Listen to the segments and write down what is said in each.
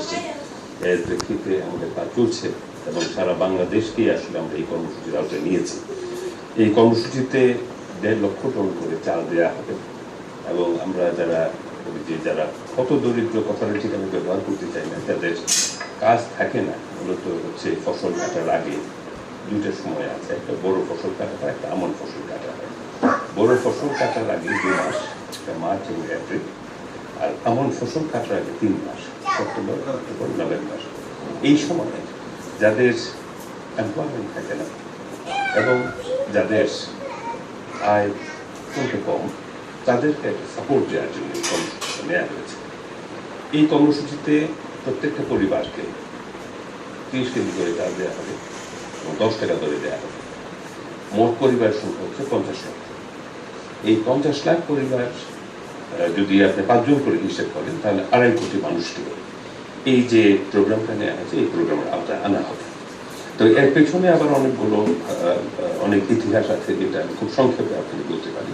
এসেছে, এর প্রেক্ষিতে আমাদের কাজ চলছে এবং সারা বাংলাদেশকেই আসলে আমরা এই কর্মসূচির আওতায় নিয়েছি। এই কর্মসূচিতে 1.5 লক্ষ টন করে চাল দেওয়া হবে এবং আমরা যারা কত দরিদ্র কথাটা ঠিক আমি ব্যবহার করতে চাই না, যাদের কাজ থাকে না, মূলত হচ্ছে ফসল কাটার আগে দুইটা সময় আছে, একটা বড় ফসল কাটা হয়, একটা আমন ফসল কাটা হয়। বড় ফসল কাটার আগে 2 মাস, একটা মার্চ এবং এপ্রিল, আর আমন ফসল কাটার আগে 3 মাস, সেপ্টেম্বর, অক্টোবর, নভেম্বর। এই সময়ে যাদের এমপ্লয়মেন্ট থাকে না এবং যাদের আয় খুবই কম, তাদেরকে একটা সাপোর্ট দেওয়ার জন্য এই কর্মসূচিটা নেওয়া হয়েছে। এই কর্মসূচিতে প্রত্যেকটা পরিবারকে 30 কেজি করে চাল দেওয়া হবে এবং 10 টাকা করে দেওয়া হবে। মোট পরিবার সংখ্যা হচ্ছে 50 লাখ। এই 50 লাখ পরিবার যদি আপনি 5 জন করে হিসেব করেন, তাহলে 2.5 কোটি মানুষকে এই যে প্রোগ্রামটা নেওয়া হয়েছে, এই প্রোগ্রামের আওতায় আনা হবে। তো এর পেছনে আবার অনেক ইতিহাস আছে, যেটা আমি খুব সংক্ষেপে আপনাকে বলতে পারি।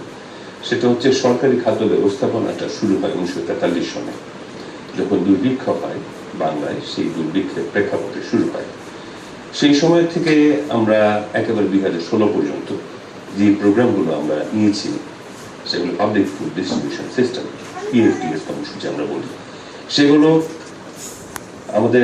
সেটা হচ্ছে সরকারি খাদ্য ব্যবস্থাপনাটা শুরু হয় 1943 সনে, যখন দুর্ভিক্ষ হয় বাংলায়। সেই দুর্ভিক্ষের প্রেক্ষাপটে শুরু হয়। সেই সময় থেকে আমরা একেবারে 2016 পর্যন্ত যে প্রোগ্রামগুলো আমরা নিয়েছি, সেগুলো public food distribution system, PFDS কর্মসূচি আমরা বলি, সেগুলো আমাদের